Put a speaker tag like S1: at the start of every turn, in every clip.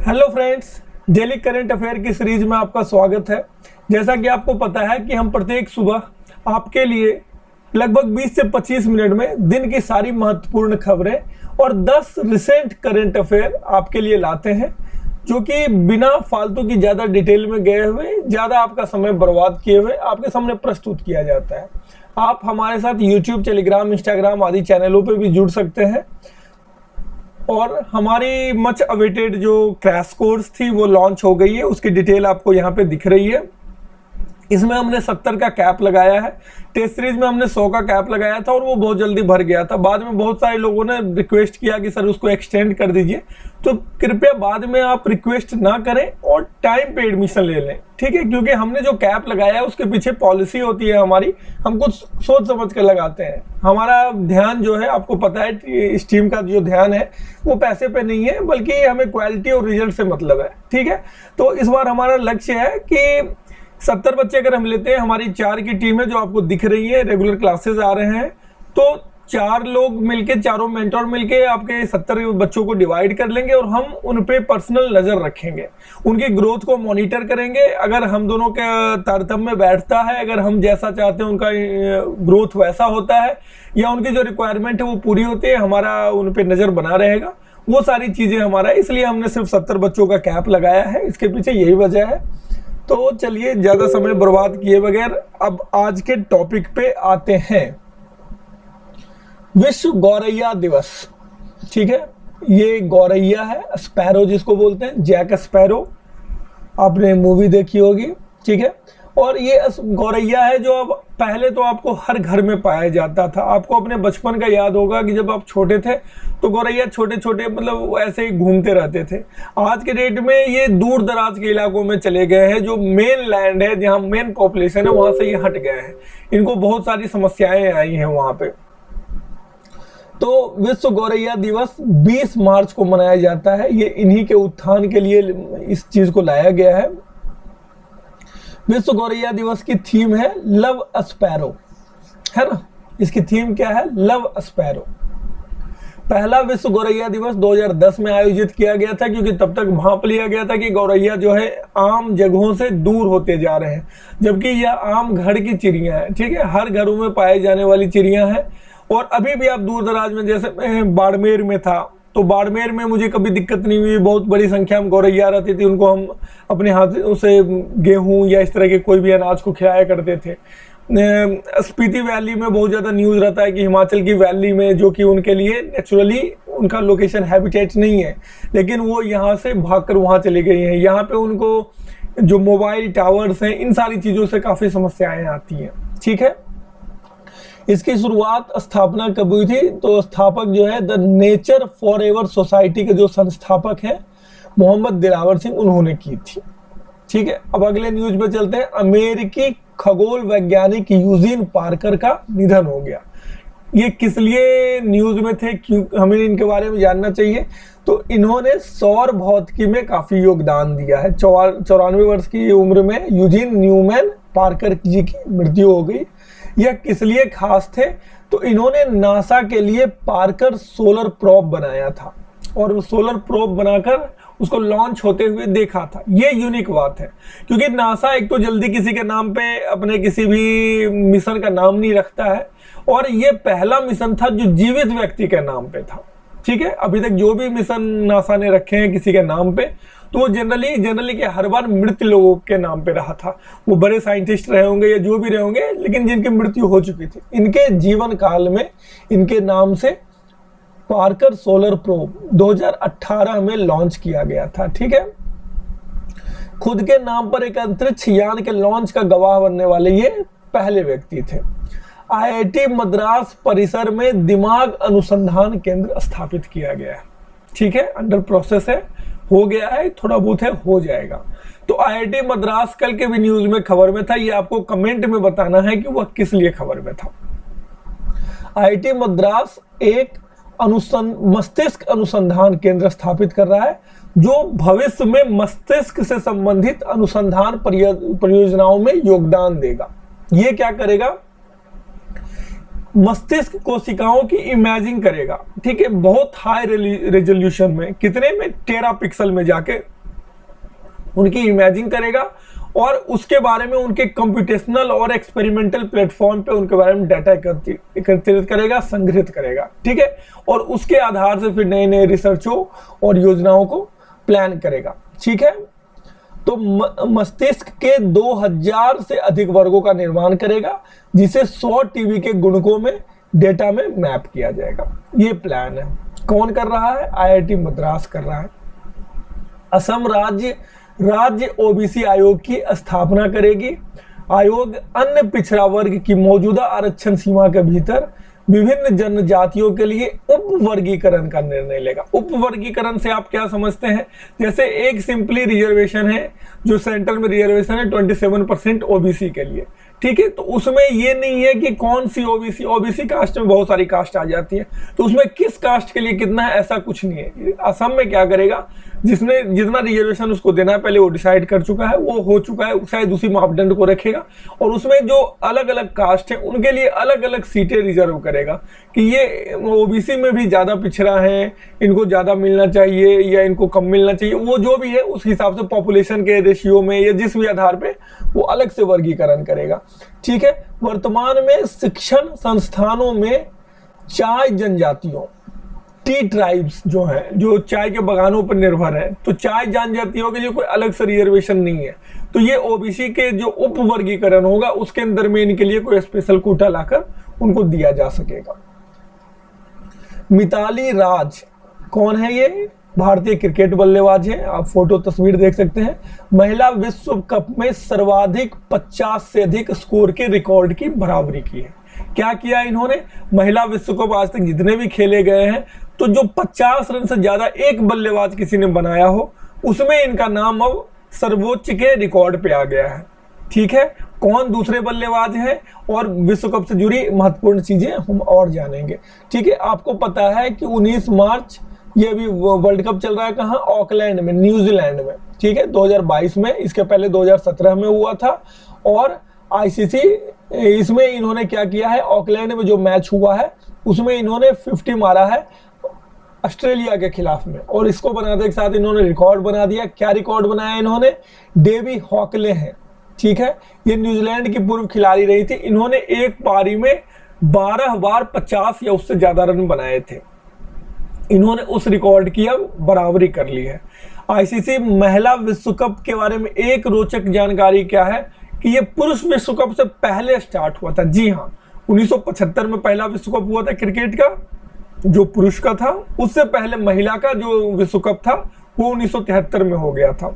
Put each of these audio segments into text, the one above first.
S1: Hello friends, daily current affair की series में आपका स्वागत है। जैसा कि आपको पता है कि हम प्रत्येक सुबह आपके लिए लगभग 20 से 25 मिनट में दिन की सारी महत्वपूर्ण खबरें और 10 रिसेंट करंट अफेयर आपके लिए लाते हैं, जो कि बिना फालतू की ज़्यादा डिटेल में गए हुए, ज़्यादा आपका समय बर्बाद किए हुए आपके सामने प्रस्तुत किया जाता है। आप हमारे साथ यूट्यूब, टेलीग्राम, इंस्टाग्राम आदि चैनलों पर भी जुड़ सकते हैं। और हमारी मच अवेटेड जो क्रैश कोर्स थी वो लॉन्च हो गई है, उसकी डिटेल आपको यहाँ पे दिख रही है। इसमें हमने 70 का कैप लगाया है। टेस्ट सीरीज में हमने 100 का कैप लगाया था और वो बहुत जल्दी भर गया था। बाद में बहुत सारे लोगों ने रिक्वेस्ट किया कि सर उसको एक्सटेंड कर दीजिए, तो कृपया बाद में आप रिक्वेस्ट ना करें और टाइम पे एडमिशन ले लें, ठीक है। क्योंकि हमने जो कैप लगाया है उसके पीछे पॉलिसी होती है हमारी, हम कुछ सोच समझ कर लगाते हैं। हमारा ध्यान जो है, आपको पता है इस टीम का जो ध्यान है वो पैसे पे नहीं है, बल्कि हमें क्वालिटी और रिजल्ट से मतलब है, ठीक है। तो इस बार हमारा लक्ष्य है कि 70 बच्चे अगर हम लेते हैं, हमारी 4 की टीम है जो आपको दिख रही है, रेगुलर क्लासेस आ रहे हैं, तो 4 लोग मिलके, चारों मेंटर मिलके आपके 70 बच्चों को डिवाइड कर लेंगे और हम उन पे पर्सनल नज़र रखेंगे, उनकी ग्रोथ को मॉनिटर करेंगे। अगर हम दोनों के तारतम्य में बैठता है, अगर हम जैसा चाहते हैं उनका ग्रोथ वैसा होता है, या उनकी जो रिक्वायरमेंट है वो पूरी होती है, हमारा उन पर नज़र बना रहेगा। वो सारी चीज़ें हमारा, इसलिए हमने सिर्फ 70 बच्चों का कैप लगाया है। इसके पीछे यही वजह है। तो चलिए ज़्यादा समय बर्बाद किए बगैर अब आज के टॉपिक पे आते हैं। विश्व गौरैया दिवस, ठीक है। ये गौरैया है, स्पैरो जिसको बोलते हैं, जैक स्पैरो, आपने मूवी देखी होगी, ठीक है। और ये गौरैया है जो अब पहले तो आपको हर घर में पाया जाता था। आपको अपने बचपन का याद होगा कि जब आप छोटे थे तो गौरैया छोटे छोटे मतलब ऐसे ही घूमते रहते थे। आज के डेट में ये दूर दराज के इलाकों में चले गए हैं, जो मेन लैंड है, जहाँ मेन पॉपुलेशन है, वहां से ये हट गए हैं। इनको बहुत सारी समस्याएं आई हैं वहां पे। तो विश्व गौरैया दिवस 20 मार्च को मनाया जाता है। ये इन्हीं के उत्थान के लिए इस चीज को लाया गया है। विश्व गौरैया दिवस की थीम है लव स्पैरो, है ना। इसकी थीम क्या है? Love sparrow. पहला विश्व गौरैया दिवस 2010 में आयोजित किया गया था, क्योंकि तब तक भांप लिया गया था कि गौरैया जो है आम जगहों से दूर होते जा रहे हैं, जबकि यह आम घर की चिड़िया है, ठीक है। हर घरों में पाए जाने वाली चिड़िया है। और अभी भी आप दूर दराज में, जैसे बाड़मेर में था, तो बाड़मेर में मुझे कभी दिक्कत नहीं हुई। बहुत बड़ी संख्या में गौरैया रहती थी, उनको हम अपने हाथों से गेहूं या इस तरह के कोई भी अनाज को खिलाया करते थे। स्पीति वैली में बहुत ज़्यादा न्यूज़ रहता है कि हिमाचल की वैली में, जो कि उनके लिए नेचुरली उनका लोकेशन हैबिटेट नहीं है, लेकिन वो यहाँ से भागकर वहाँ चली गई हैं। यहाँ पे उनको जो मोबाइल टावर्स हैं, इन सारी चीज़ों से काफ़ी समस्याएँ आती हैं, ठीक है। इसकी शुरुआत, स्थापना कब हुई थी? तो स्थापक जो है द नेचर फॉरएवर सोसाइटी के जो संस्थापक हैं मोहम्मद दिलावर सिंह, उन्होंने की थी, ठीक है। अब अगले न्यूज पे चलते हैं। अमेरिकी खगोल वैज्ञानिक यूजीन पार्कर का निधन हो गया। ये किस लिए न्यूज में थे, क्यों हमें इनके बारे में जानना चाहिए? तो इन्होंने सौर भौतिकी में काफी योगदान दिया है। 94 वर्ष की उम्र में यूजीन न्यूमैन पार्कर जी की मृत्यु हो गई। यह किस लिए खास थे? तो इन्होंने नासा के लिए पार्कर सोलर प्रोब बनाया था और सोलर प्रोब बनाकर उसको लॉन्च होते हुए देखा था। ये यूनिक बात है, क्योंकि नासा एक तो जल्दी किसी के नाम पे अपने किसी भी मिशन का नाम नहीं रखता है, और ये पहला मिशन था जो जीवित व्यक्ति के नाम पे था, ठीक है। अभी तक जो भी मिशन नासा ने रखे हैं किसी के नाम पे, तो वो जनरली के हर बार मृत लोगों के नाम पे रहा था। वो बड़े साइंटिस्ट रहे होंगे या जो भी रहे होंगे, लेकिन जिनकी मृत्यु हो चुकी थी। इनके जीवन काल में इनके नाम से पार्कर सोलर प्रोब 2018 में लॉन्च किया गया था, ठीक है। खुद के नाम पर एक अंतरिक्ष यान के लॉन्च का गवाह बनने वाले ये पहले व्यक्ति थे। आईआईटी मद्रास परिसर में दिमाग अनुसंधान केंद्र स्थापित किया गया है, ठीक है। अंडर प्रोसेस है, हो गया है, थोड़ा बहुत है, हो जाएगा। तो आईआईटी मद्रास कल के भी न्यूज में खबर में था। ये आपको कमेंट में बताना है कि वह किस लिए खबर में था। आईआईटी मद्रास एक मस्तिष्क अनुसंधान केंद्र स्थापित कर रहा है, जो भविष्य में मस्तिष्क से संबंधित अनुसंधान परियोजनाओं में योगदान देगा। ये क्या करेगा? मस्तिष्क कोशिकाओं की इमेजिंग करेगा, ठीक है। बहुत हाई रेजोल्यूशन में, कितने में, टेरा पिक्सल में जाके उनकी इमेजिंग करेगा और उसके बारे में उनके कंप्यूटेशनल और एक्सपेरिमेंटल प्लेटफॉर्म पे उनके बारे में डाटा एकत्रित करेगा, संग्रहित करेगा, ठीक है। और उसके आधार से फिर नए नए रिसर्चों और योजनाओं को प्लान करेगा, ठीक है। तो मस्तिष्क के 2000 से अधिक वर्गों का निर्माण करेगा, जिसे 100 टीबी के गुणकों में डेटा में मैप किया जाएगा। ये प्लान है। कौन कर रहा है? आईआईटी मद्रास कर रहा है। असम राज्य ओबीसी आयोग की स्थापना करेगी। आयोग अन्य पिछड़ा वर्ग की मौजूदा आरक्षण सीमा के भीतर विभिन्न जनजातियों के लिए उप वर्गीकरण का निर्णय लेगा। उप वर्गीकरण से आप क्या समझते हैं? जैसे एक सिंपली रिजर्वेशन है, जो सेंटर में रिजर्वेशन है 27% ओबीसी के लिए, ठीक है। तो उसमें ये नहीं है कि कौन सी ओबीसी कास्ट में बहुत सारी कास्ट आ जाती है, तो उसमें किस कास्ट के लिए कितना है, ऐसा कुछ नहीं है। असम में क्या करेगा, जिसने जितना रिजर्वेशन उसको देना है पहले वो डिसाइड कर चुका है, वो हो चुका है, शायद उसी मापदंड को रखेगा और उसमें जो अलग अलग कास्ट है उनके लिए अलग अलग सीटें रिजर्व करेगा कि ये ओबीसी में भी ज्यादा पिछड़ा है, इनको ज्यादा मिलना चाहिए या इनको कम मिलना चाहिए, वो जो भी है उस हिसाब से पॉपुलेशन के रेशियो में या जिस भी आधार पे वो अलग से वर्गीकरण करेगा, ठीक है। वर्तमान में शिक्षण संस्थानों में चाय जनजातियों, टी ट्राइब्स जो है, जो चाय के बगानों पर निर्भर है, तो चाय जनजातियों के लिए कोई अलग से रिजर्वेशन नहीं है। तो ये ओबीसी के जो उप वर्गीकरण होगा उसके अंदर में इनके लिए कोई स्पेशल कोटा लाकर उनको दिया जा सकेगा। मिताली राज कौन है? ये भारतीय क्रिकेट बल्लेबाज है। आप फोटो तस्वीर देख सकते हैं। महिला विश्व कप में सर्वाधिक 50 से अधिक स्कोर के रिकॉर्ड की बराबरी की है। क्या किया इन्होंने? महिला विश्व कप आज तक जितने भी खेले गए हैं, तो जो 50 रन से ज्यादा एक बल्लेबाज किसी ने बनाया हो, उसमें इनका नाम अब सर्वोच्च के रिकॉर्ड पे आ गया है, ठीक है। कौन दूसरे बल्लेबाज हैं और विश्व कप से जुड़ी महत्वपूर्ण चीजें हम और जानेंगे, ठीक है। आपको पता है कि 19 मार्च ये अभी वर्ल्ड कप चल रहा है कहाँ? ऑकलैंड में, न्यूजीलैंड में, ठीक है, 2022 में। इसके पहले 2017 में हुआ था। और आईसीसी इसमें इन्होंने क्या किया है, ऑकलैंड में जो मैच हुआ है उसमें इन्होंने 50 मारा है ऑस्ट्रेलिया के खिलाफ में, और इसको बनाने के साथ इन्होंने रिकॉर्ड बना दिया। क्या रिकॉर्ड बनाया इन्होंने? डेवी हॉकले हैं, ठीक है, ये न्यूजीलैंड की पूर्व खिलाड़ी रही थी। इन्होंने एक पारी में 12 बार 50 या उससे ज्यादा रन बनाए थे। इन्होंने उस रिकॉर्ड की अब बराबरी कर ली है। आईसीसी महिला विश्व कप के बारे में एक रोचक जानकारी क्या है कि ये पुरुष विश्व कप से पहले स्टार्ट हुआ था। जी हाँ, 1975 में पहला विश्व कप हुआ था क्रिकेट का, जो पुरुष का था। उससे पहले महिला का जो विश्व कप था वो 1973 में हो गया था।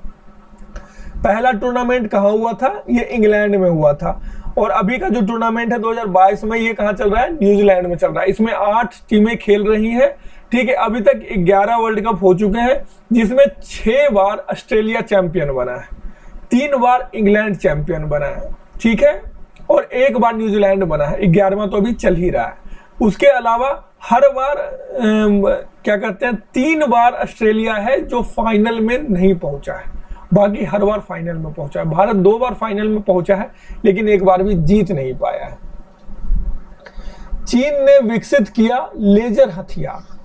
S1: पहला टूर्नामेंट कहाँ हुआ था? ये इंग्लैंड में हुआ था। और अभी का जो टूर्नामेंट है 2022 में, ये कहाँ चल रहा है? न्यूजीलैंड में चल रहा है। इसमें 8 टीमें खेल रही हैं, ठीक है। अभी तक 11 वर्ल्ड कप हो चुके हैं, जिसमें 6 बार ऑस्ट्रेलिया चैंपियन बना है, 3 बार इंग्लैंड चैंपियन बना है, ठीक है, और 1 बार न्यूजीलैंड बना है। 11वां तो अभी चल ही रहा है। उसके अलावा हर बार क्या कहते हैं, 3 बार ऑस्ट्रेलिया है जो फाइनल में नहीं पहुंचा है, बाकी हर बार फाइनल में पहुंचा है। भारत 2 बार फाइनल में पहुंचा है, लेकिन एक बार भी जीत नहीं पाया है। चीन ने विकसित किया लेजर हथियार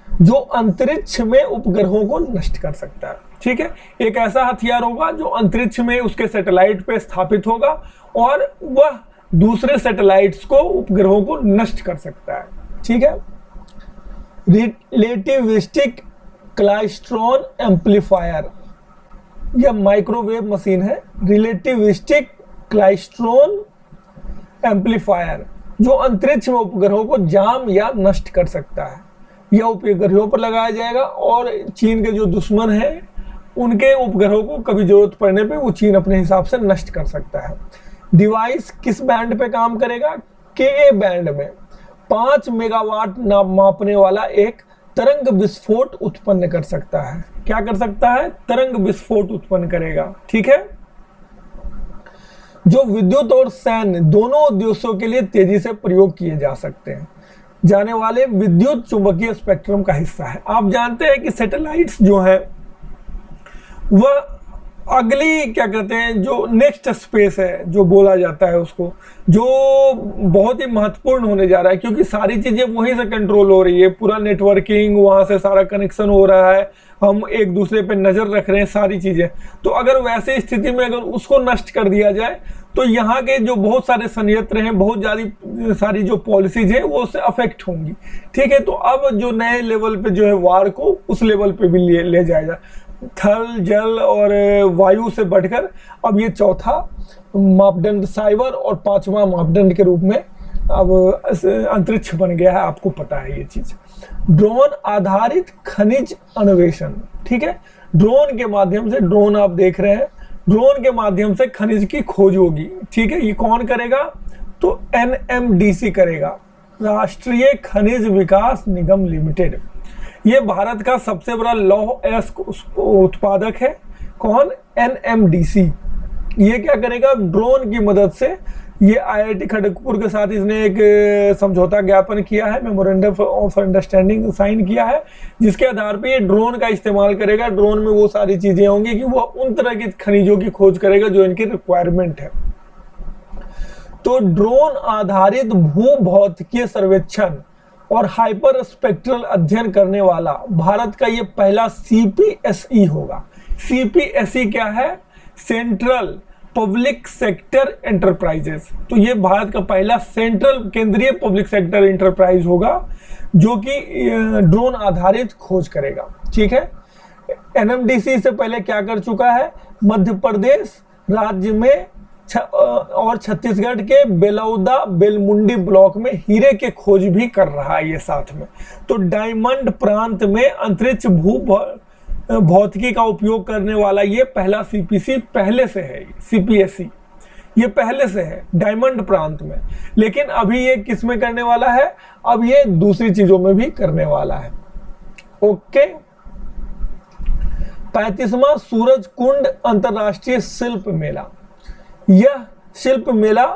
S1: जो अंतरिक्ष में उपग्रहों को नष्ट कर सकता है, ठीक है। एक ऐसा हथियार होगा जो अंतरिक्ष में उसके सैटेलाइट पे स्थापित होगा और वह दूसरे सैटेलाइट्स को, उपग्रहों को नष्ट कर सकता है, ठीक है। रिलेटिविस्टिक क्लाइस्ट्रॉन एम्पलीफायर, यह माइक्रोवेव मशीन है। रिलेटिविस्टिक क्लाइस्ट्रॉन एम्पलीफायर जो अंतरिक्ष में उपग्रहों को जाम या नष्ट कर सकता है। यह उपग्रहों पर लगाया जाएगा और चीन के जो दुश्मन हैं उनके उपग्रहों को कभी जरूरत पड़ने पे वो चीन अपने हिसाब से नष्ट कर सकता है। डिवाइस किस बैंड पे काम करेगा? के बैंड में 5 मेगावाट मापने वाला एक तरंग विस्फोट उत्पन्न कर सकता है। क्या कर सकता है? तरंग विस्फोट उत्पन्न करेगा, ठीक है, जो विद्युत और सैन्य दोनों उद्देश्यों के लिए तेजी से प्रयोग किए जा सकते हैं जाने वाले विद्युत चुंबकीय स्पेक्ट्रम का हिस्सा है। आप जानते हैं कि सैटेलाइट्स जो है वह अगली क्या कहते हैं जो नेक्स्ट स्पेस है जो बोला जाता है उसको, जो बहुत ही महत्वपूर्ण होने जा रहा है, क्योंकि सारी चीजें वहीं से कंट्रोल हो रही है, पूरा नेटवर्किंग वहां से सारा कनेक्शन हो रहा है, हम एक दूसरे पे नजर रख रहे हैं सारी चीजें। तो अगर वैसे स्थिति में अगर उसको नष्ट कर दिया जाए तो यहाँ के जो बहुत सारे संयंत्र हैं, बहुत ज्यादा सारी जो पॉलिसीज हैं वो उससे अफेक्ट होंगी। ठीक है, तो अब जो नए लेवल पे जो है वार को उस लेवल पे भी ले जाएगा, थल जल और वायु से बढ़कर अब ये चौथा मापदंड साइबर और पांचवा मापदंड के रूप में अब अंतरिक्ष बन गया है, आपको पता है ये चीज। ड्रोन आधारित खनिज अन्वेषण, ठीक है, ड्रोन के माध्यम से, ड्रोन आप देख रहे हैं, ड्रोन के माध्यम से खनिज की खोज होगी। ठीक है, ये कौन करेगा? तो एनएमडीसी करेगा, राष्ट्रीय खनिज विकास निगम लिमिटेड। ये भारत का सबसे बड़ा लौह अयस्क उत्पादक है। कौन? एनएमडीसी। ये क्या करेगा? ड्रोन की मदद से, ये आईआईटी खड़गपुर के साथ इसने एक समझौता ज्ञापन किया है, मेमोरेंडम ऑफ अंडरस्टैंडिंग साइन किया है, जिसके आधार पे ये ड्रोन का इस्तेमाल करेगा। ड्रोन में वो सारी चीजें होंगी कि वो उन तरह की खनिजों की खोज करेगा जो इनकी रिक्वायरमेंट है। तो ड्रोन आधारित भूभौतिकीय सर्वेक्षण और हाइपर स्पेक्ट्रल अध्ययन करने वाला भारत का ये पहला सीपीएसई होगा। सीपीएसई क्या है? Central public sector enterprises. तो ये भारत का पहला सेंट्रल केंद्रीय पब्लिक सेक्टर एंटरप्राइज होगा जो कि ड्रोन आधारित खोज करेगा। ठीक है, एनएमडीसी से पहले क्या कर चुका है? मध्य प्रदेश राज्य में और छत्तीसगढ़ के बेलौदा बेलमुंडी ब्लॉक में हीरे के खोज भी कर रहा है ये साथ में। तो डायमंड प्रांत में अंतरिक्ष भौतिकी का उपयोग करने वाला ये पहला सीपीसी पहले से है, सीपीएससी ये पहले से है डायमंड प्रांत में। लेकिन अभी ये किस में करने वाला है? अब ये दूसरी चीजों में भी करने वाला है। ओके, 35वां सूरज कुंड अंतरराष्ट्रीय शिल्प मेला। यह शिल्प मेला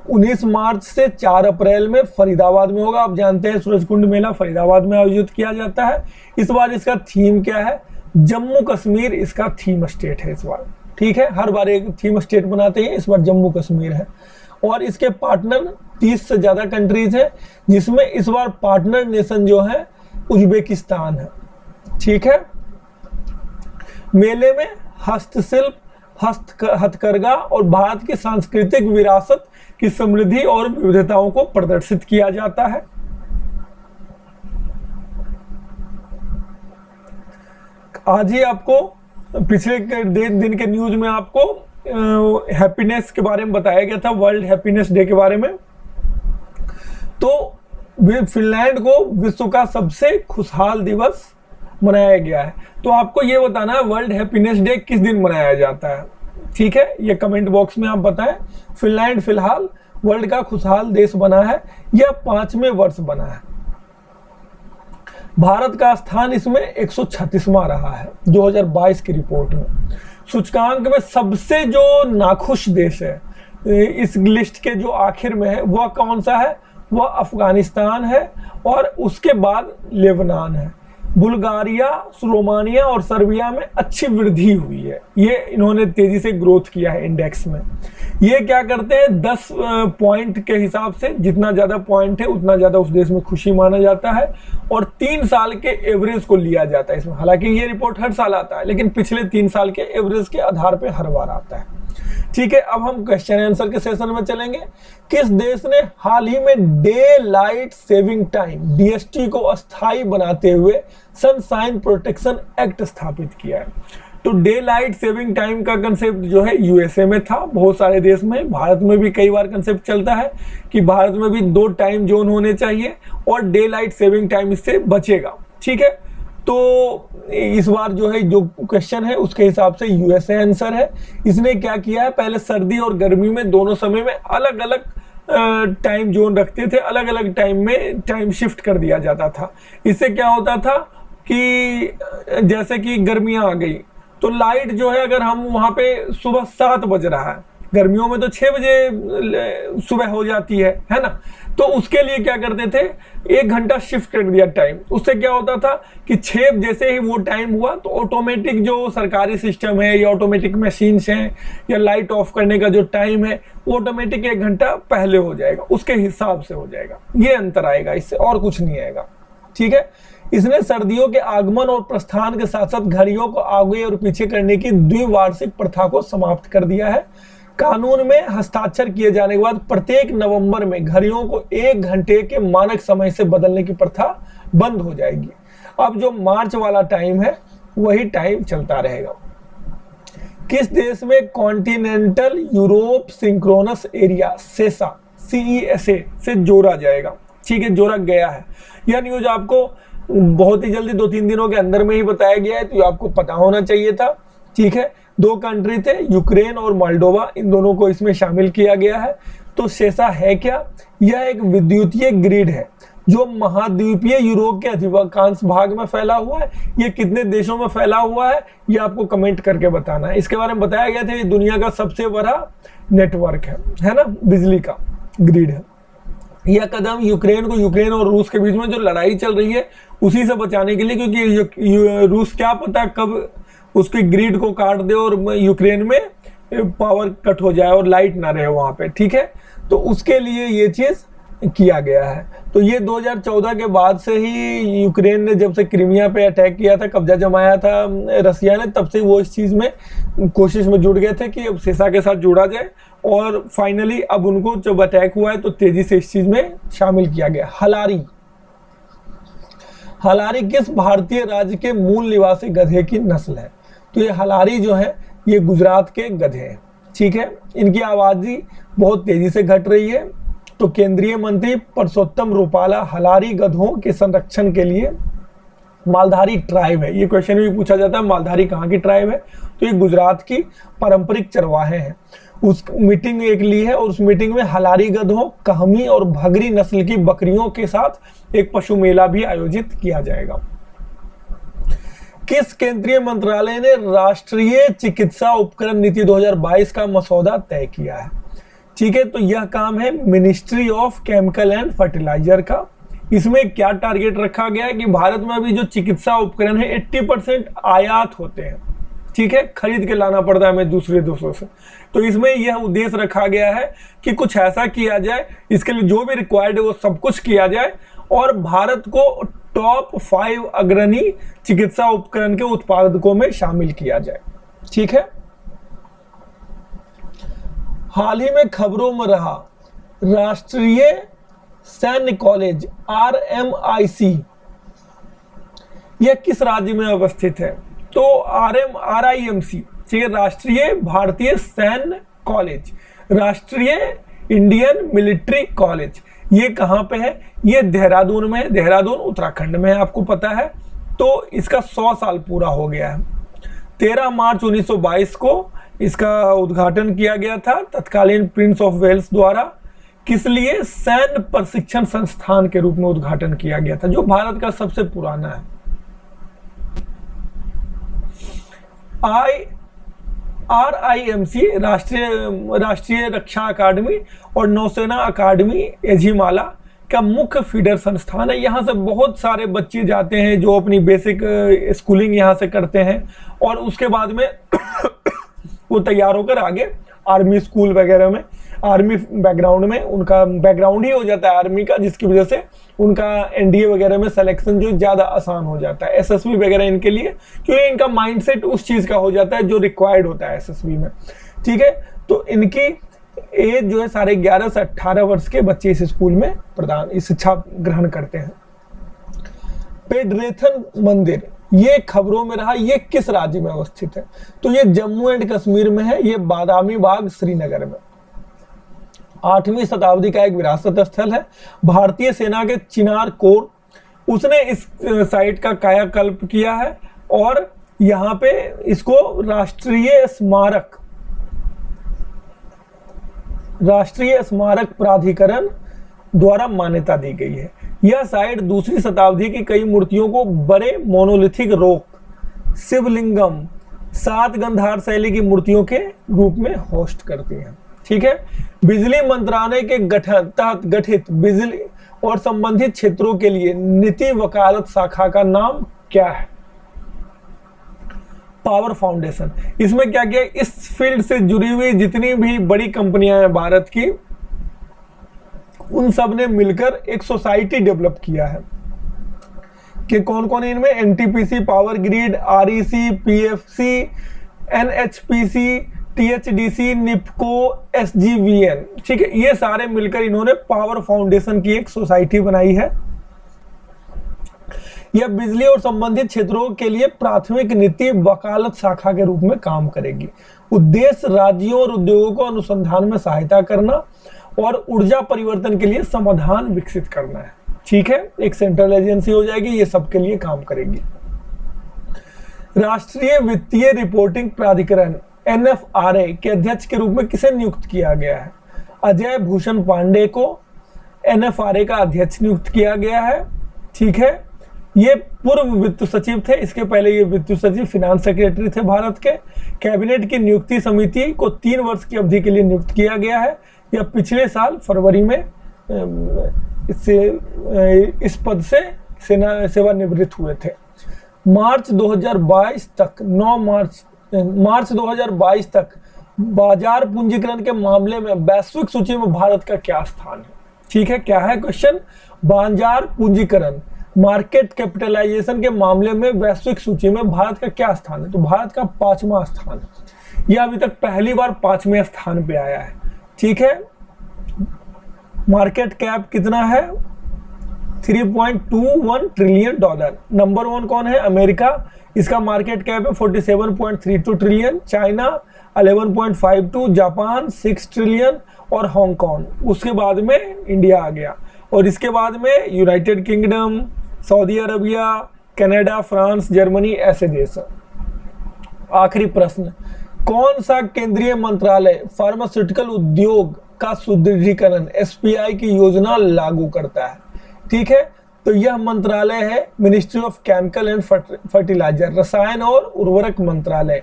S1: 19 मार्च से 4 अप्रैल में फरीदाबाद में होगा। आप जानते हैं सूरजकुंड मेला फरीदाबाद में आयोजित किया जाता है। इस बार इसका थीम क्या है? जम्मू कश्मीर इसका थीम स्टेट है इस बार। ठीक है, हर बार एक थीम स्टेट बनाते हैं, इस बार जम्मू कश्मीर है। और इसके पार्टनर 30 से ज्यादा कंट्रीज हैं, जिसमें इस बार पार्टनर नेशन जो है उज्बेकिस्तान है। ठीक है, मेले में हस्तशिल्प, हथकरघा और भारत की सांस्कृतिक विरासत की समृद्धि और विविधताओं को प्रदर्शित किया जाता है। आज ही आपको पिछले दिन के न्यूज में आपको हैप्पीनेस के बारे में बताया गया था, वर्ल्ड हैप्पीनेस डे के बारे में। तो फिनलैंड को विश्व का सबसे खुशहाल दिवस मनाया गया है। तो आपको ये बताना है वर्ल्ड हैप्पीनेस डे किस दिन मनाया जाता है। ठीक है, ये कमेंट बॉक्स में आप बताएं। फिनलैंड फिलहाल वर्ल्ड का खुशहाल देश बना है, यह 5वें वर्ष बना है। भारत का स्थान इसमें 136वां रहा है 2022 की रिपोर्ट में। सूचकांक में सबसे जो नाखुश देश है इस लिस्ट के जो आखिर में है वह कौन सा है? वह अफगानिस्तान है और उसके बाद लेबनान है। बुल्गारिया, रोमानिया और सर्बिया में अच्छी वृद्धि हुई है, ये इन्होंने तेजी से ग्रोथ किया है इंडेक्स में। ये क्या करते हैं? 10 पॉइंट के हिसाब से, जितना ज़्यादा पॉइंट है उतना ज़्यादा उस देश में खुशी माना जाता है, और 3 साल के एवरेज को लिया जाता है इसमें। हालांकि ये रिपोर्ट हर साल आता है, लेकिन पिछले 3 साल के एवरेज के आधार पर हर बार आता है। ठीक है, अब हम क्वेश्चन आंसर के सेशन में चलेंगे। किस देश ने हाल ही में day light saving time DST को अस्थायी बनाते हुए सनशाइन प्रोटेक्शन एक्ट स्थापित किया है? तो डे लाइट सेविंग टाइम का कंसेप्ट जो है यूएसए में था, बहुत सारे देश में, भारत में भी कई बार कंसेप्ट चलता है कि भारत में भी 2 टाइम जोन होने चाहिए और डे लाइट सेविंग टाइम इससे बचेगा। ठीक है, तो इस बार जो है जो क्वेश्चन है उसके हिसाब से यूएसए आंसर है। इसने क्या किया है? पहले सर्दी और गर्मी में दोनों समय में अलग अलग टाइम जोन रखते थे, अलग अलग टाइम में टाइम शिफ्ट कर दिया जाता था। इससे क्या होता था कि जैसे कि गर्मियां आ गई तो लाइट जो है, अगर हम वहां पे सुबह 7 बज रहा है गर्मियों में तो 6 बजे सुबह हो जाती है ना। तो उसके लिए क्या करते थे, 1 घंटा शिफ्ट कर दिया टाइम। उससे क्या होता था कि 6 जैसे ही वो टाइम हुआ तो ऑटोमेटिक जो सरकारी सिस्टम है या ऑटोमेटिक मशीन्स हैं या लाइट ऑफ करने का जो टाइम है वो ऑटोमेटिक 1 घंटा पहले हो जाएगा, उसके हिसाब से हो जाएगा। ये अंतर आएगा, इससे और कुछ नहीं आएगा। ठीक है, इसने सर्दियों के आगमन और प्रस्थान के साथ साथ घड़ियों को आगे और पीछे करने की द्विवार्षिक प्रथा को समाप्त कर दिया है। कानून में हस्ताक्षर किए जाने के बाद प्रत्येक नवंबर में घड़ियों को 1 घंटे के मानक समय से बदलने की प्रथा बंद हो जाएगी। अब जो मार्च वाला टाइम है वही टाइम चलता रहेगा। किस देश में कॉन्टिनेंटल यूरोप सिंक्रोनस एरिया सेसा CESA से जोड़ा जाएगा? ठीक है, जोड़ा गया है। यह न्यूज आपको बहुत ही जल्दी 2-3 दिनों के अंदर में ही बताया गया है, तो ये आपको पता होना चाहिए था। ठीक है, 2 कंट्री थे, यूक्रेन और मोल्डोवा, इन दोनों को इसमें शामिल किया गया है। तो सेसा है क्या? यह एक विद्युतीय ग्रिड है जो महाद्वीपीय यूरोप के अधिकांश भाग में फैला हुआ है। ये कितने देशों में फैला हुआ है ये आपको कमेंट करके बताना है। इसके बारे में बताया गया था, ये दुनिया का सबसे बड़ा नेटवर्क है ना, बिजली का ग्रिड है। यह कदम यूक्रेन और रूस के बीच में जो लड़ाई चल रही है उसी से बचाने के लिए, क्योंकि रूस क्या पता कब उसके ग्रिड को काट दे और यूक्रेन में पावर कट हो जाए और लाइट ना रहे वहां पे। ठीक है, तो उसके लिए ये चीज किया गया है। तो ये 2014 के बाद से ही यूक्रेन ने जब से क्रीमिया पे अटैक किया था, कब्जा जमाया था रसिया ने, तब से वो इस चीज में कोशिश में जुट गए थे कि अब सेसा के साथ जोड़ा जाए। और फाइनली अब उनको जब अटैक हुआ है तो तेजी से इस चीज में शामिल किया गया। हलारी किस भारतीय राज्य के मूल निवासी गधे की नस्ल है? तो ये हलारी जो है ये गुजरात के गधे हैं। ठीक है, इनकी आबादी बहुत तेजी से घट रही है। तो केंद्रीय मंत्री परसोत्तम रूपाला हलारी गधों के संरक्षण के लिए मालधारी ट्राइब है, ये क्वेश्चन भी पूछा जाता है, मालधारी कहाँ की ट्राइब है? तो ये गुजरात की पारंपरिक चरवाहे हैं। उस मीटिंग एक ली है और उस मीटिंग में हलारी गधों, कहमी और भगरी नस्ल की बकरियों के साथ एक पशु मेला भी आयोजित किया जाएगा। किस केंद्रीय मंत्रालय ने राष्ट्रीय चिकित्सा उपकरण नीति 2022 का मसौदा तय किया है? ठीक है, तो यह काम है ministry of chemical and fertiliser का। इसमें क्या टारगेट रखा गया है कि भारत में अभी जो चिकित्सा उपकरण है 80% आयात होते हैं। ठीक है, खरीद के लाना पड़ता है हमें दूसरे देशों से। तो इसमें यह उद्देश्य रखा गया है कि कुछ ऐसा किया जाए, इसके लिए जो भी रिक्वायर्ड है वो सब कुछ किया जाए और भारत को टॉप 5 अग्रणी चिकित्सा उपकरण के उत्पादकों में शामिल किया जाए। ठीक है, हाल ही में खबरों में रहा राष्ट्रीय सैन्य कॉलेज RMIC, यह किस राज्य में अवस्थित है? तो RIMC, ठीक है, राष्ट्रीय भारतीय सैन्य कॉलेज, राष्ट्रीय इंडियन मिलिट्री कॉलेज, ये कहाँ पे है? ये देहरादून में है। देहरादून उत्तराखंड में है, आपको पता है। तो इसका 100 साल पूरा हो गया है। 13 मार्च 1922 को इसका उद्घाटन किया गया था तत्कालीन प्रिंस ऑफ वेल्स द्वारा। किस लिए? सैन्य प्रशिक्षण संस्थान के रूप में उद्घाटन किया गया था, जो भारत का सबसे पुराना है। RIMC राष्ट्रीय रक्षा अकादमी और नौसेना अकादमी एझिमाला का मुख्य फीडर संस्थान है। यहाँ से बहुत सारे बच्चे जाते हैं जो अपनी बेसिक स्कूलिंग यहाँ से करते हैं और उसके बाद में वो तैयार होकर आगे आर्मी स्कूल वगैरह में, आर्मी बैकग्राउंड में उनका बैकग्राउंड ही हो जाता है आर्मी का, जिसकी वजह से उनका NDA वगैरह में सिलेक्शन जो ज़्यादा आसान हो जाता है। SSB वगैरह इनके लिए, क्योंकि इनका माइंडसेट उस चीज़ का हो जाता है जो रिक्वायर्ड होता है SSB में। ठीक है, तो इनकी एज जो है 11.5 से 18 वर्ष के बच्चे इस स्कूल में इस शिक्षा ग्रहण करते हैं। पेड्रेथन मंदिर, ये खबरों में रहा, ये किस राज्य में अवस्थित है? तो ये जम्मू एंड कश्मीर में है, ये बादामी बाग श्रीनगर में। 8वीं शताब्दी का एक विरासत स्थल है। भारतीय सेना के चिनार कोर, उसने इस साइट का कायाकल्प किया है और यहाँ पे इसको राष्ट्रीय स्मारक प्राधिकरण द्वारा मान्यता दी गई है। यह साइट 2री शताब्दी की कई मूर्तियों को बड़े मोनोलिथिक रॉक, शिवलिंगम 7 गंधार शैली की मूर्तियों के रूप में होस्ट करती हैं। ठीक है, बिजली मंत्रालय के तहत गठित बिजली और संबंधित क्षेत्रों के लिए नीति वकालत शाखा का नाम क्या है? Power foundation. इसमें क्या किया, इस फील्ड से जुड़ी हुई जितनी भी बड़ी कंपनियां हैं भारत की, उन सब ने मिलकर एक सोसाइटी डेवलप किया है कि कौन कौन इनमें, NTPC, Power Grid, REC, PFC, NHPC, THDC, NEEPCO, SJVN. ठीक है, ये सारे मिलकर इन्होंने पावर फाउंडेशन की एक सोसाइटी बनाई है। यह बिजली और संबंधित क्षेत्रों के लिए प्राथमिक नीति वकालत शाखा के रूप में काम करेगी। उद्देश्य राज्यों और उद्योगों को अनुसंधान में सहायता करना और ऊर्जा परिवर्तन के लिए समाधान विकसित करना है। ठीक है, एक सेंट्रल एजेंसी हो जाएगी, ये सबके लिए काम करेगी। राष्ट्रीय वित्तीय रिपोर्टिंग प्राधिकरण NFRA के अध्यक्ष के रूप में किसे नियुक्त किया गया है? अजय भूषण पांडे को NFRA का अध्यक्ष नियुक्त किया गया है। ठीक है, ये पूर्व वित्त सचिव थे, इसके पहले ये वित्त सचिव फाइनेंस सेक्रेटरी थे भारत के। कैबिनेट की नियुक्ति समिति को 3 वर्ष की अवधि के लिए नियुक्त किया गया है। यह पिछले साल फरवरी में इस पद से सेवानिवृत्त हुए थे। मार्च 2022 तक 9 मार्च 2022 तक बाजार पूंजीकरण के मामले में वैश्विक सूची में भारत का क्या स्थान है? ठीक है, क्या है क्वेश्चन? बाजार पूंजीकरण, मार्केट कैपिटलाइजेशन के मामले में वैश्विक सूची में भारत का क्या स्थान है? तो भारत का 5वां स्थान है। यह अभी तक पहली बार 5वें स्थान पे आया है। ठीक है, मार्केट कैप कितना है? $3.21 ट्रिलियन। नंबर 1 कौन है? अमेरिका, इसका मार्केट कैप है 47.32 ट्रिलियन। चाइना 11.52, जापान 6 ट्रिलियन और हांगकांग। उसके बाद में इंडिया आ गया और इसके बाद में United kingdom, Saudi Arabia, Canada, France, Germany, ऐसे देश। आखिरी प्रश्न, कौन सा केंद्रीय मंत्रालय फार्मास्यूटिकल उद्योग का सुदृढ़ीकरण SPI की योजना लागू करता है? ठीक है, तो यह मंत्रालय है ministry of chemical and fertiliser, रसायन और उर्वरक मंत्रालय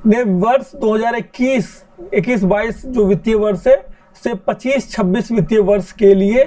S1: ने वर्ष 2021-22 जो वित्तीय वर्ष है से 25-26 वित्तीय वर्ष के लिए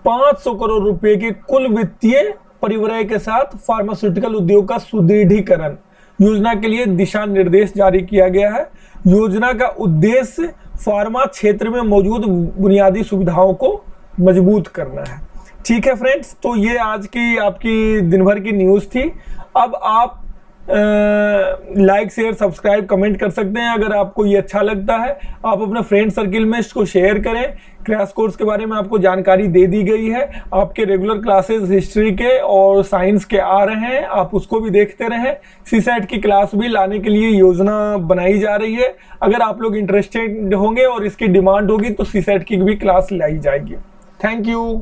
S1: 500 करोड़ रुपए के कुल वित्तीय परिव्यय के साथ फार्मास्यूटिकल उद्योग का सुदृढ़ीकरण योजना के लिए दिशा निर्देश जारी किया गया है। योजना का उद्देश्य फार्मा क्षेत्र में मौजूद बुनियादी सुविधाओं को मजबूत करना है। ठीक है फ्रेंड्स, तो ये आज की आपकी दिन भर की न्यूज़ थी। अब आप लाइक, शेयर, सब्सक्राइब, कमेंट कर सकते हैं। अगर आपको ये अच्छा लगता है आप अपने फ्रेंड सर्किल में इसको शेयर करें। क्रैश कोर्स के बारे में आपको जानकारी दे दी गई है। आपके रेगुलर क्लासेस हिस्ट्री के और साइंस के आ रहे हैं, आप उसको भी देखते रहें। सीसैट की क्लास भी लाने के लिए योजना बनाई जा रही है। अगर आप लोग इंटरेस्टेड होंगे और इसकी डिमांड होगी तो सीसैट की भी क्लास लाई जाएगी। Thank you.